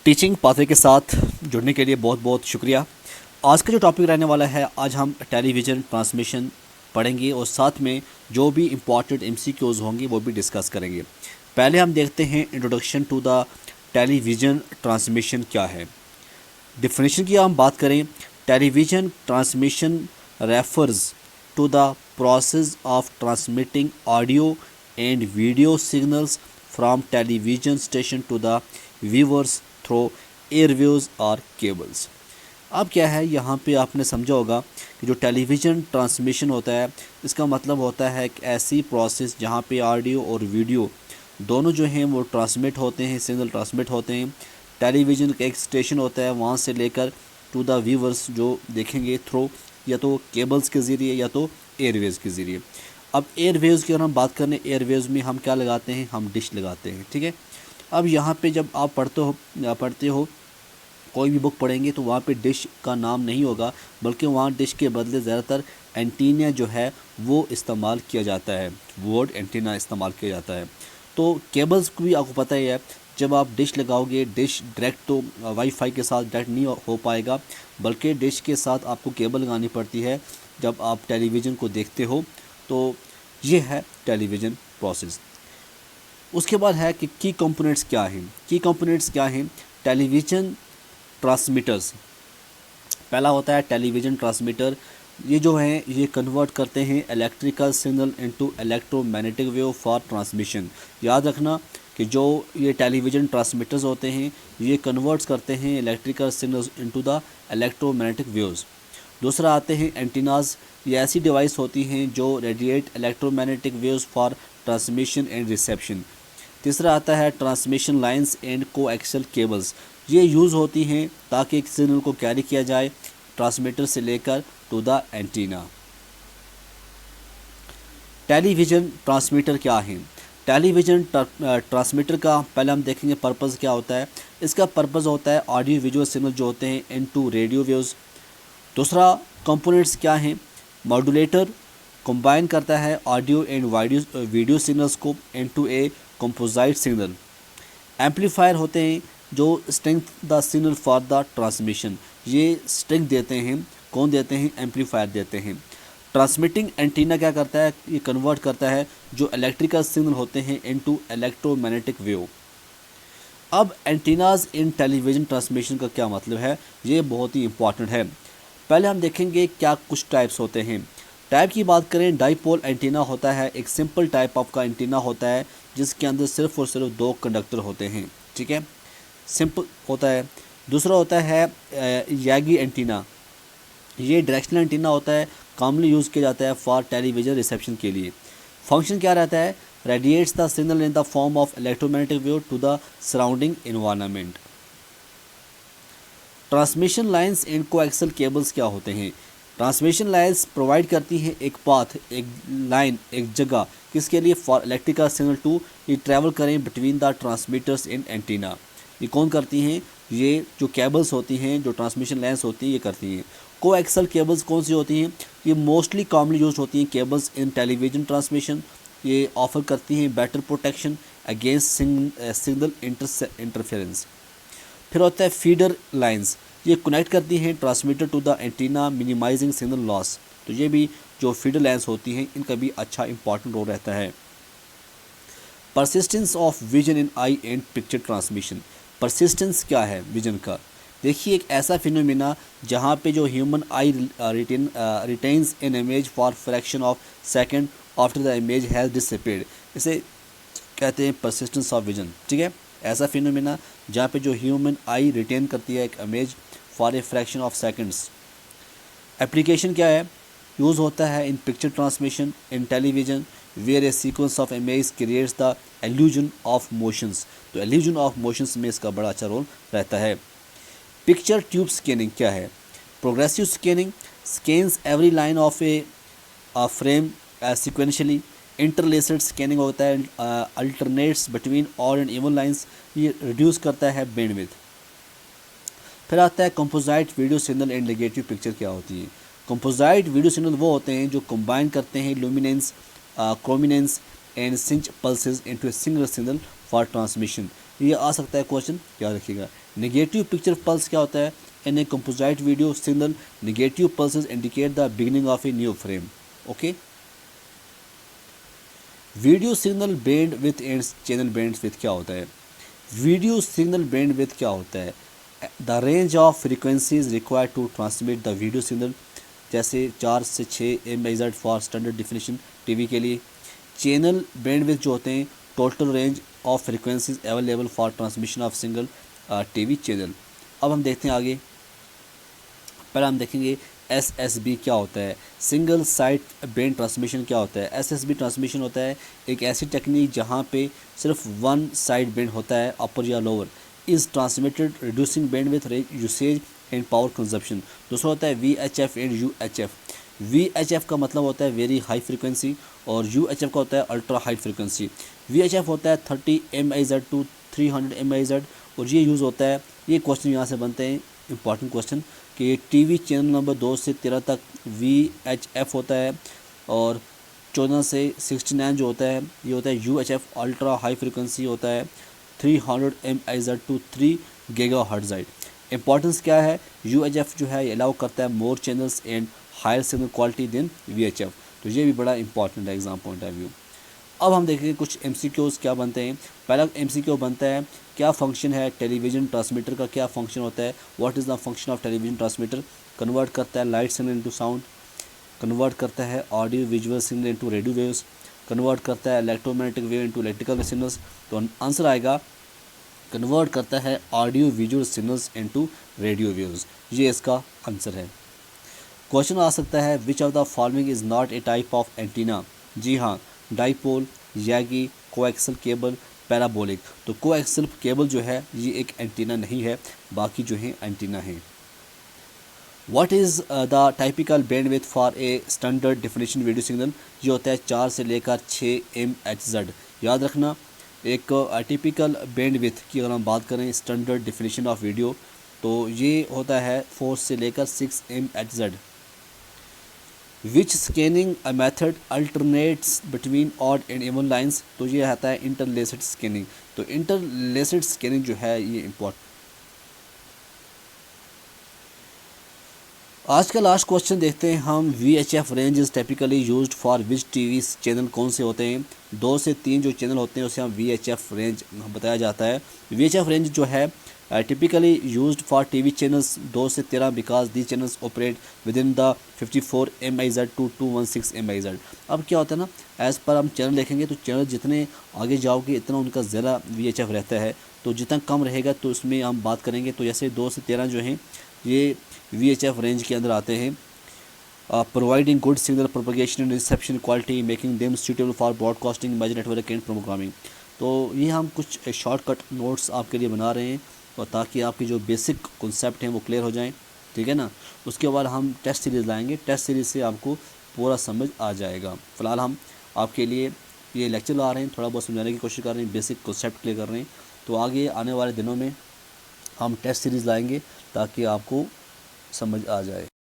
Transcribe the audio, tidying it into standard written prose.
Teaching pathway के साथ जुड़ने के लिए बहुत बहुत शुक्रिया। आज का जो टॉपिक रहने वाला है, आज हम टेलीविज़न ट्रांसमिशन पढ़ेंगे और साथ में जो भी इम्पॉर्टेंट एमसीक्यूज़ होंगे वो भी डिस्कस करेंगे। पहले हम देखते हैं introduction to the television transmission क्या है। डिफिनेशन की हम बात करें, television transmission refers to the process of transmitting audio and video signals from television station to the viewers through airwaves और केबल्स। अब क्या है, यहाँ पे आपने समझा होगा कि जो टेलीविज़न ट्रांसमिशन होता है, इसका मतलब होता है एक ऐसी प्रोसेस जहाँ पे ऑडियो और वीडियो दोनों जो हैं वो ट्रांसमिट होते हैं, सिग्नल ट्रांसमिट होते हैं। टेलीविज़न का एक स्टेशन होता है, वहाँ से लेकर टू द व्यूअर्स जो देखेंगे थ्रू या तो केबल्स के ज़रिए या तो एयरवेव्स के ज़रिए। अब एयरवेव्स की अगर हम बात करें, एयरवेव्स में हम क्या लगाते हैं, हम डिश लगाते हैं, ठीक है। अब यहाँ पे जब आप पढ़ते हो कोई भी बुक पढ़ेंगे तो वहाँ पे डिश का नाम नहीं होगा, बल्कि वहाँ डिश के बदले ज़्यादातर एंटीना जो है वो इस्तेमाल किया जाता है, वर्ड एंटीना इस्तेमाल किया जाता है। तो केबल्स को भी आपको पता ही है, जब आप डिश लगाओगे, डिश डायरेक्ट तो वाईफाई के साथ डायरेक्ट नहीं हो पाएगा, बल्कि डिश के साथ आपको केबल लगानी पड़ती है जब आप टेलीविज़न को देखते हो। तो ये है टेलीविज़न प्रोसेस। उसके बाद है कि की कंपोनेंट्स क्या हैं। की कंपोनेंट्स क्या हैं? Television transmitters. पहला होता है टेलीविज़न ट्रांसमीटर। ये जो है ये कन्वर्ट करते हैं electrical signal into electromagnetic wave for transmission. याद रखना कि जो ये टेलीविज़न ट्रांसमीटर्स होते हैं ये कन्वर्ट्स करते हैं electrical signals into the electromagnetic waves. दूसरा आते हैं एंटीनाज। ये ऐसी डिवाइस होती हैं जो radiate electromagnetic waves for transmission and reception. तीसरा आता है transmission lines and coaxial cables. ये यूज़ होती हैं ताकि एक सिग्नल को कैरी किया जाए ट्रांसमीटर से लेकर to the antenna. Television transmitter क्या है? टेलीविज़न ट्रांसमीटर का पहले हम देखेंगे पर्पज़ क्या होता है। इसका पर्पज़ होता है ऑडियो विजुअल सिग्नल जो होते हैं इनटू रेडियो वेव्स। दूसरा कंपोनेंट्स क्या हैं? मॉड्यूलेटर कंबाइन करता है ऑडियो एंड वीडियो सिग्नल्स को into a composite signal. Amplifier होते हैं जो strength the signal for the transmission. ये स्ट्रेंथ देते हैं, कौन देते हैं? एम्पलीफायर देते हैं। ट्रांसमिटिंग एंटीना क्या करता है? ये कन्वर्ट करता है जो इलेक्ट्रिकल सिग्नल होते हैं इनटू इलेक्ट्रोमैग्नेटिक वेव। अब एंटीनाज इन टेलीविज़न ट्रांसमिशन का क्या मतलब है, ये बहुत ही इंपॉर्टेंट है। पहले हम देखेंगे क्या कुछ टाइप्स होते हैं। टाइप की बात करें, डाइपोल एंटीना होता है, एक सिंपल टाइप ऑफ का एंटीना होता है जिसके अंदर सिर्फ और सिर्फ दो कंडक्टर होते हैं, ठीक है, सिंपल होता है। दूसरा होता है यागी एंटीना। ये डायरेक्शनल एंटीना होता है, कॉमनली यूज़ किया जाता है फॉर टेलीविज़न रिसेप्शन के लिए। फंक्शन क्या रहता है? Radiates the signal in the form of electromagnetic wave to the surrounding environment. Transmission lines and coaxial cables क्या होते हैं? ट्रांसमिशन लाइंस प्रोवाइड करती हैं एक पाथ, एक लाइन, एक जगह, किसके लिए? फॉर इलेक्ट्रिकल सिग्नल टू ये ट्रैवल करें between the transmitters and antenna. ये कौन करती हैं? ये जो केबल्स होती हैं, जो ट्रांसमिशन लाइंस होती हैं, ये करती हैं। कोएक्सियल केबल्स कौन सी होती हैं? ये मोस्टली कॉमनली यूज होती हैं केबल्स इन टेलीविज़न ट्रांसमिशन। ये ऑफर करती हैं better protection against signal interference. फिर होता है फीडर लाइंस। ये कनेक्ट करती हैं transmitter to the antenna minimising signal loss. तो ये भी जो फीडर लाइंस होती हैं इनका भी अच्छा इंपॉर्टेंट रोल रहता है। Persistence of vision in I and picture transmission. Persistence क्या है विजन का? देखिए, एक ऐसा फिनोमिना जहाँ पे जो human I retains an image for fraction of second after the image has disappeared, इसे कहते हैं परसिस्टेंस ऑफ विजन, ठीक है। ऐसा फिनोमिना जहाँ पे जो ह्यूमन आई रिटेन करती है एक image for a fraction of seconds. Application क्या है? यूज़ होता है in picture transmission in television where a sequence of image creates the illusion of motions. तो एल्यूजन ऑफ मोशंस में इसका बड़ा अच्छा रोल रहता है। पिक्चर ट्यूब स्कैनिंग क्या है? Progressive scanning scans every line of a frame sequentially. Interlaced scanning होता है alternates between odd and even lines. ये रिड्यूस करता है बैंडविड्थ। फिर आता है composite video signal and negative picture क्या होती है? कंपोजिट वीडियो सिग्नल वो होते हैं जो कंबाइन करते हैं luminance, chrominance and sync pulses into a single signal for transmission. ये आ सकता है क्वेश्चन, याद रखिएगा। नेगेटिव पिक्चर पल्स क्या होता है? In a composite video signal negative pulses indicate the beginning of a new frame. Okay. Video signal bandwidth and channel bandwidth क्या होता है? वीडियो सिग्नल बैंड विथ क्या होता है? The range of frequencies required to transmit the video signal, जैसे 4 से 6 MHz for standard definition TV के लिए। चैनल बैंडविड्थ जो होते हैं total range of frequencies available for transmission of single TV channel. अब हम देखते हैं आगे। पहले हम देखेंगे SSB क्या होता है, सिंगल साइड बैंड ट्रांसमिशन क्या होता है। SSB ट्रांसमिशन होता है एक ऐसी टेक्निक जहाँ पे सिर्फ वन साइड बैंड होता है, अपर या lower, is transmitted reducing band with usage and power consumption. दूसरा होता है VHF एंड UHF। VHF का मतलब होता है वेरी हाई फ्रिक्वेंसी और UHF का होता है अल्ट्रा हाई फ्रिक्वेंसी। VHF होता है 30 MHz टू 300 MHz और ये यूज़ होता है, ये क्वेश्चन यहाँ से बनते हैं इंपॉर्टेंट क्वेश्चन, कि टीवी चैनल नंबर 2 से 13 तक VHF होता है और 14 से 69 जो होता है ये होता है UHF, अल्ट्रा हाई फ्रिक्वेंसी होता है 300 MHz टू 3 GHz। इंपॉर्टेंस क्या है? UHF जो है अलाउ करता है more channels and higher signal quality than VHF, तो ये भी बड़ा इंपॉर्टेंट है एग्जाम पॉइंट ऑफ व्यू। अब हम देखेंगे कुछ MCQs क्या बनते हैं। पहला MCQ बनता है क्या फंक्शन है टेलीविज़न ट्रांसमीटर का, क्या फंक्शन होता है, what is the function of television transmitter. Convert करता है light signal into sound, convert करता है audio visual signal into radio waves, convert करता है electromagnetic wave into electrical signals. तो आंसर आएगा कन्वर्ट करता है audio visual signals into radio waves, ये इसका आंसर है। क्वेश्चन आ सकता है which of the following is not a type of antenna. जी हाँ, dipole, Yagi, coaxial cable, parabolic. तो कोएक्सल केबल जो है ये एक एंटीना नहीं है, बाकी जो है एंटीना है। What is the typical bandwidth for a standard definition video signal. ये होता है 4 से लेकर 6 MHz। याद रखना, एक टिपिकल बैंडविड्थ की अगर हम बात करें स्टैंडर्ड डेफिनेशन ऑफ वीडियो तो ये होता है 4 से लेकर 6 MHz। Which scanning method alternates between odd and even lines. तो ये आता है इंटरलेसेड स्कैनिंग। तो इंटरलेसेड स्कैनिंग जो है ये इम्पोर्टेंट। आज का लास्ट क्वेश्चन देखते हैं हम। VHF range is typically used for which TV channel. कौन से होते हैं? 2 से 3 जो चैनल होते हैं उसे हम VHF रेंज बताया जाता है। VHF रेंज जो है typically used for TV channels 2 से 13 because the channels operate within the 54 MHz to 216 MHz। अब क्या होता है ना, एज़ पर हम चैनल देखेंगे तो चैनल जितने आगे जाओगे इतना उनका ज़्यादा VHF रहता है, तो जितना कम रहेगा तो उसमें हम बात करेंगे। तो जैसे 2 से 13 जो हैं ये VHF रेंज के अंदर आते हैं। Providing good signal propagation and reception quality making them suitable for broadcasting image network and programming. तो ये हम कुछ शॉर्टकट नोट्स आपके लिए बना रहे हैं और ताकि आपकी जो बेसिक कॉन्सेप्ट हैं वो क्लियर हो जाएं, ठीक है ना। उसके बाद हम टेस्ट सीरीज़ लाएंगे, टेस्ट सीरीज़ से आपको पूरा समझ आ जाएगा। फ़िलहाल हम आपके लिए ये लेक्चर ला रहे हैं, थोड़ा बहुत समझाने की कोशिश कर रहे हैं, बेसिक कॉन्सेप्ट क्लियर कर रहे हैं। तो आगे आने वाले दिनों में हम टेस्ट सीरीज़ लाएंगे ताकि आपको समझ आ जाए।